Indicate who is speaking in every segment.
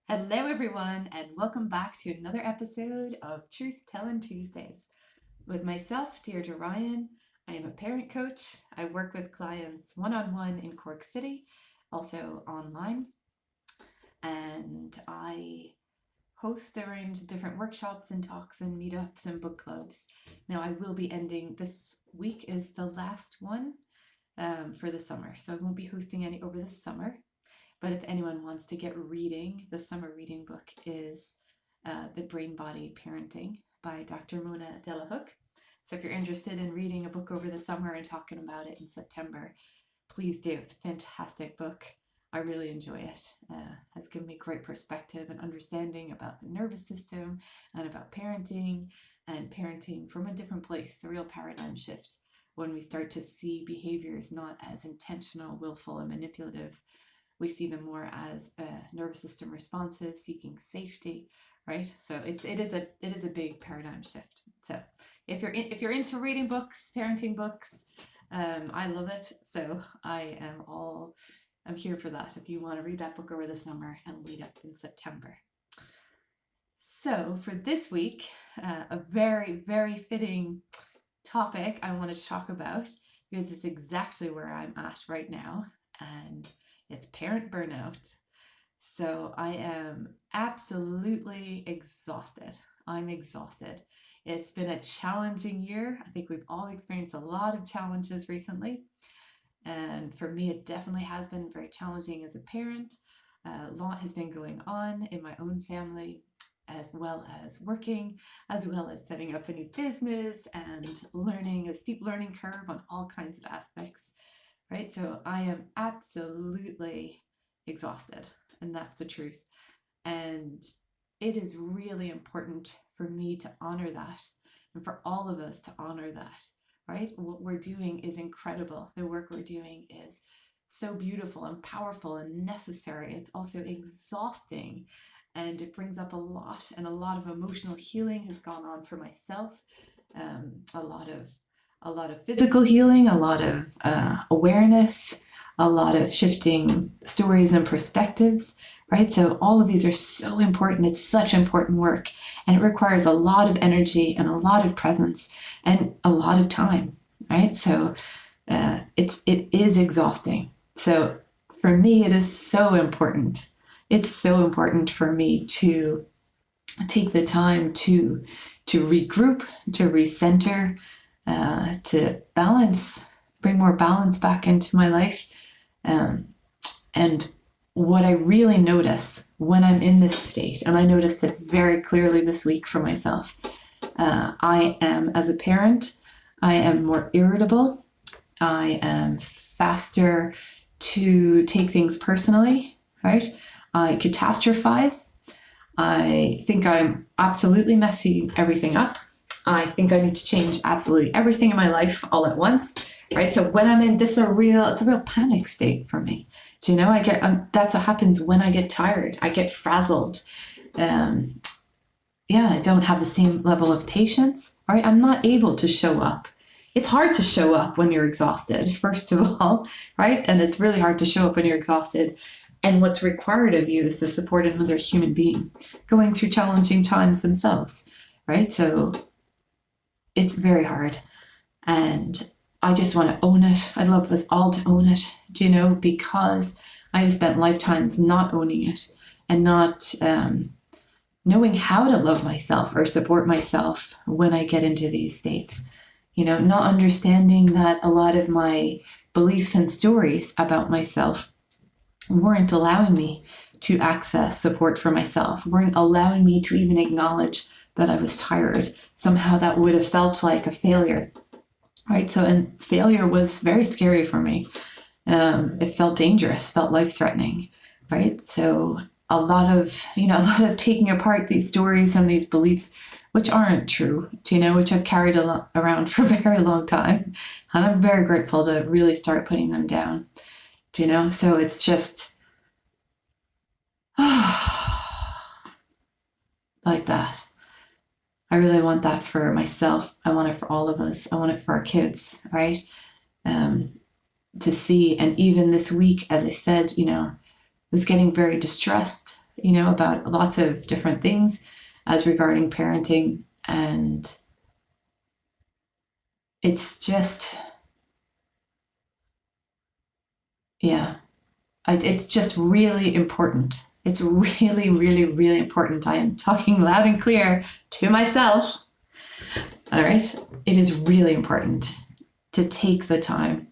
Speaker 1: Hello, everyone, and welcome back to another episode of Tellin Tuesdays. With myself, Deirdre Ryan, I am a parent coach. I work with clients one on one in Cork City, also online, and I host around different workshops and talks and meetups and book clubs. Now, I will be ending this week, is the last one for the summer, so I won't be hosting any over the summer. But if anyone wants to get reading, the summer reading book is The Brain Body Parenting by Dr. Mona Delahook. So if you're interested in reading a book over the summer and talking about it in September, please do. It's a fantastic book. I really enjoy it. Has given me great perspective and understanding about the nervous system and about parenting, and parenting from a different place, a real paradigm shift when we start to see behaviors not as intentional, willful, and manipulative. We see them more as nervous system responses, seeking safety, right? So it is a big paradigm shift. So if you're into reading books, parenting books, I love it. So I'm here for that. If you want to read that book over the summer and lead up in September. So for this week, a very, very fitting topic I want to talk about, because it's exactly where I'm at right now, and it's parent burnout. So I am absolutely exhausted. I'm exhausted. It's been a challenging year. I think we've all experienced a lot of challenges recently. And for me, it definitely has been very challenging as a parent. A lot has been going on in my own family, as well as working, as well as setting up a new business and learning a steep learning curve on all kinds of aspects, right? So I am absolutely exhausted, and that's the truth. And it is really important for me to honor that, and for all of us to honor that, right? What we're doing is incredible. The work we're doing is so beautiful and powerful and necessary. It's also exhausting, and it brings up a lot, and a lot of emotional healing has gone on for myself. A lot of physical healing, a lot of awareness, a lot of shifting stories and perspectives, right? So all of these are so important. It's such important work, and it requires a lot of energy and a lot of presence and a lot of time, right? So it is exhausting. So for me, it is so important. It's so important for me to take the time to regroup, to recenter, to balance, bring more balance back into my life. And what I really notice when I'm in this state, and I noticed it very clearly this week for myself, I am, as a parent, I am more irritable. I am faster to take things personally, right? I catastrophize. I think I'm absolutely messing everything up. I think I need to change absolutely everything in my life all at once, right? So when I'm in this, it's a real panic state for me. Do you know? That's what happens when I get tired. I get frazzled. I don't have the same level of patience, right? I'm not able to show up. It's hard to show up when you're exhausted, first of all, right? And it's really hard to show up when you're exhausted. And what's required of you is to support another human being going through challenging times themselves, right? So it's very hard. And I just want to own it. I'd love us all to own it, do you know, because I have spent lifetimes not owning it and not knowing how to love myself or support myself when I get into these states. You know, not understanding that a lot of my beliefs and stories about myself weren't allowing me to access support for myself, weren't allowing me to even acknowledge that I was tired. Somehow that would have felt like a failure, right? So, and failure was very scary for me. It felt dangerous, felt life-threatening, right? So a lot of taking apart these stories and these beliefs, which aren't true, which I've carried around for a very long time. And I'm very grateful to really start putting them down, So it's just like that. I really want that for myself. I want it for all of us. I want it for our kids, right? To see. And even this week, as I said, was getting very distressed, about lots of different things as regarding parenting. And it's just, yeah, it's just really important. It's really, really, really important. I am talking loud and clear to myself. All right. It is really important to take the time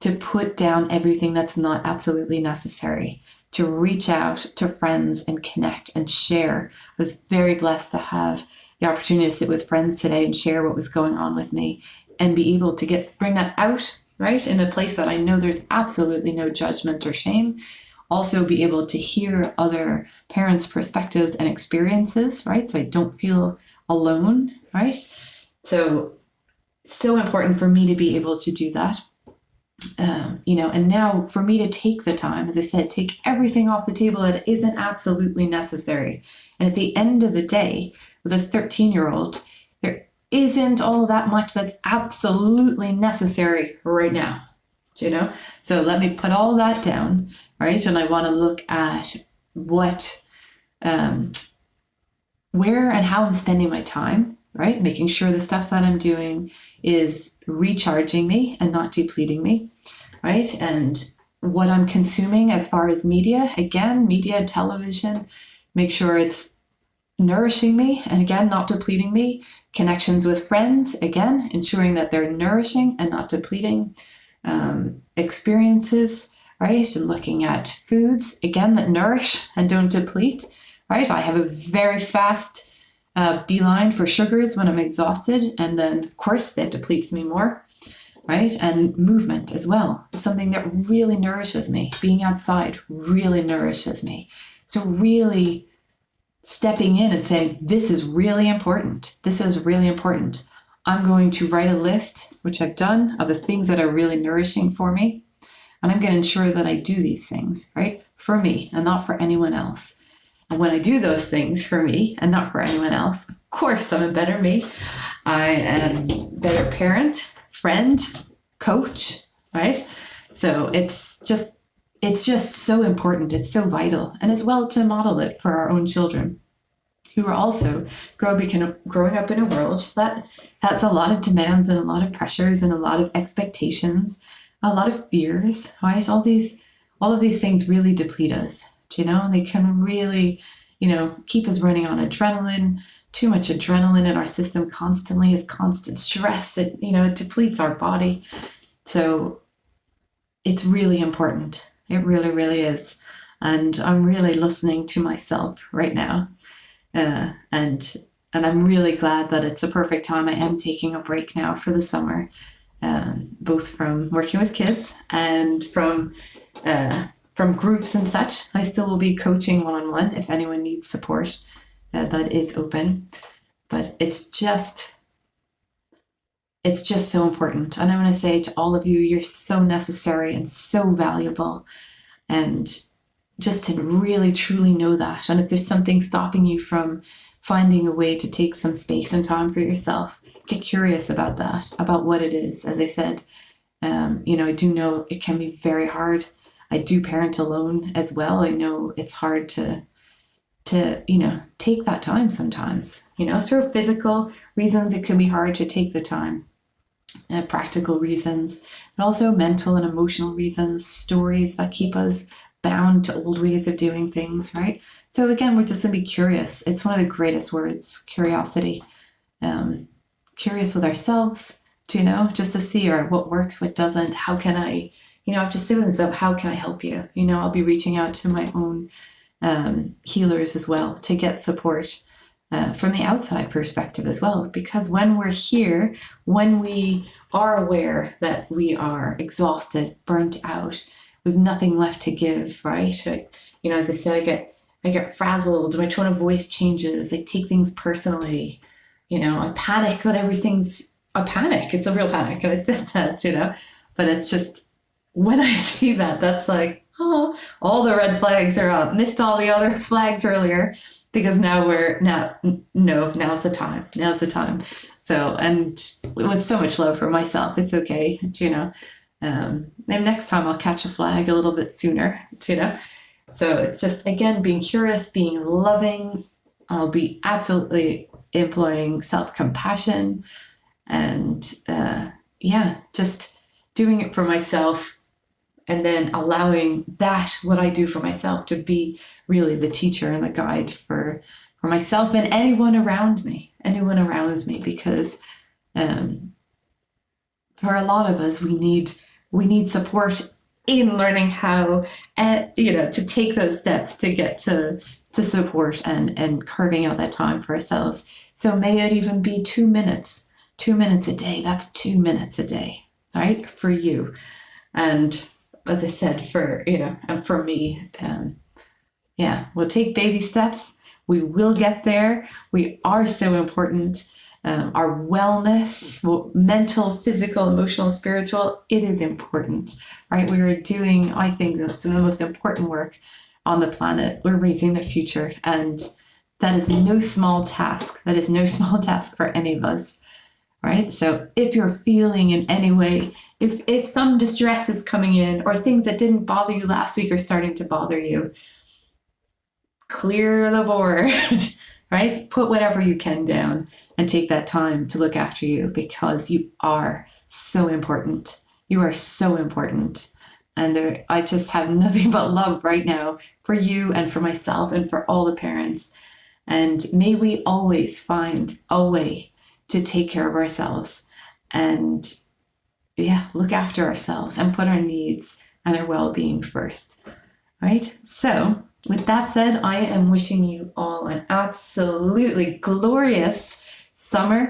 Speaker 1: to put down everything that's not absolutely necessary, to reach out to friends and connect and share. I was very blessed to have the opportunity to sit with friends today and share what was going on with me and be able to bring that out, right, in a place that I know there's absolutely no judgment or shame. Also be able to hear other parents' perspectives and experiences, right? So I don't feel alone, right? So important for me to be able to do that. And now for me to take the time, as I said, take everything off the table that isn't absolutely necessary. And at the end of the day, with a 13-year-old, there isn't all that much that's absolutely necessary right now, So let me put all that down, right? And I want to look at what, where and how I'm spending my time, right? Making sure the stuff that I'm doing is recharging me and not depleting me, right? And what I'm consuming as far as media, again, media, television, make sure it's nourishing me and again, not depleting me. Connections with friends, again, ensuring that they're nourishing and not depleting. Experiences, right? And looking at foods, again, that nourish and don't deplete, right? I have a very fast beeline for sugars when I'm exhausted, and then of course that depletes me more, right? And movement as well, something that really nourishes me. Being outside really nourishes me. So really stepping in and saying, this is really important. This is really important. I'm going to write a list, which I've done, of the things that are really nourishing for me. And I'm going to ensure that I do these things, right? For me and not for anyone else. And when I do those things for me and not for anyone else, of course, I'm a better me. I am a better parent, friend, coach, right? So it's just so important. It's so vital. And as well to model it for our own children who are also growing up in a world that has a lot of demands and a lot of pressures and a lot of expectations, a lot of fears, right? All of these things really deplete us. And they can really, keep us running on adrenaline. Too much adrenaline in our system constantly is constant stress. It depletes our body. So it's really important. It really, really is. And I'm really listening to myself right now. And I'm really glad that it's a perfect time. I am taking a break now for the summer, both from working with kids and from groups and such. I still will be coaching one-on-one if anyone needs support. That is open. But it's just so important. And I want to say to all of you, you're so necessary and so valuable. And just to really, truly know that. And if there's something stopping you from finding a way to take some space and time for yourself, get curious about that, about what it is. As I said, I do know it can be very hard. I do parent alone as well. I know it's hard to take that time sometimes, sort of physical reasons. It can be hard to take the time, practical reasons, but also mental and emotional reasons, stories that keep us bound to old ways of doing things, right? So again, we're just going to be curious. It's one of the greatest words, curiosity. Curious with ourselves, just to see what works, what doesn't. How can I, I have to sit with myself. How can I help you? I'll be reaching out to my own healers as well to get support from the outside perspective as well. Because when we're here, when we are aware that we are exhausted, burnt out, we have nothing left to give, right? As I said, I get frazzled. My tone of voice changes. I take things personally. I panic that everything's a panic. It's a real panic. And I said that, but it's just when I see that, that's like, oh, all the red flags are up. Missed all the other flags earlier because now's the time. Now's the time. So, and with so much love for myself, it's okay, and next time I'll catch a flag a little bit sooner, So it's just, again, being curious, being loving. I'll be absolutely employing self-compassion and yeah, just doing it for myself, and then allowing that, what I do for myself, to be really the teacher and the guide for myself and anyone around me, because um, for a lot of us, we need support in learning how, to take those steps to get to support and carving out that time for ourselves. So may it even be 2 minutes, 2 minutes a day. That's 2 minutes a day, right, for you. And as I said, and for me, yeah, we'll take baby steps. We will get there. We are so important. Our wellness, mental, physical, emotional, spiritual, it is important, right? We are doing, I think, that's the most important work on the planet. We're raising the future, and that is no small task. That is no small task for any of us, right? So if you're feeling in any way, if some distress is coming in, or things that didn't bother you last week are starting to bother you, clear the board, right? Put whatever you can down and take that time to look after you, because you are so important. You are so important. And I just have nothing but love right now for you and for myself and for all the parents. And may we always find a way to take care of ourselves and, yeah, look after ourselves and put our needs and our well-being first, right? So with that said, I am wishing you all an absolutely glorious summer.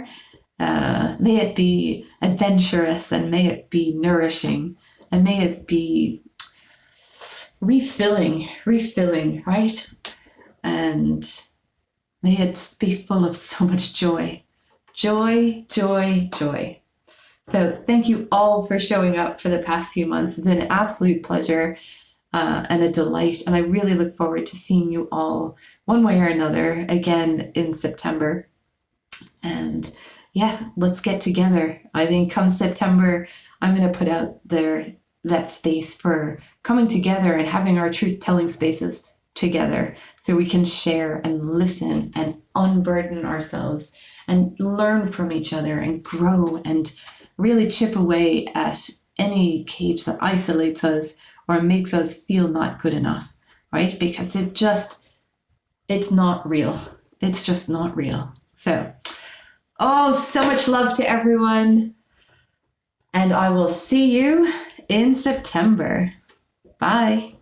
Speaker 1: May it be adventurous, and may it be nourishing, and may it be refilling, right? And may it be full of so much joy. Joy, joy, joy. So thank you all for showing up for the past few months. It's been an absolute pleasure and a delight. And I really look forward to seeing you all one way or another again in September. And yeah, let's get together. I think come September, I'm going to put out there that space for coming together and having our truth-telling spaces together, so we can share and listen and unburden ourselves and learn from each other and grow and really chip away at any cage that isolates us or makes us feel not good enough, right? Because it's not real. It's just not real. So, so much love to everyone. And I will see you in September. Bye.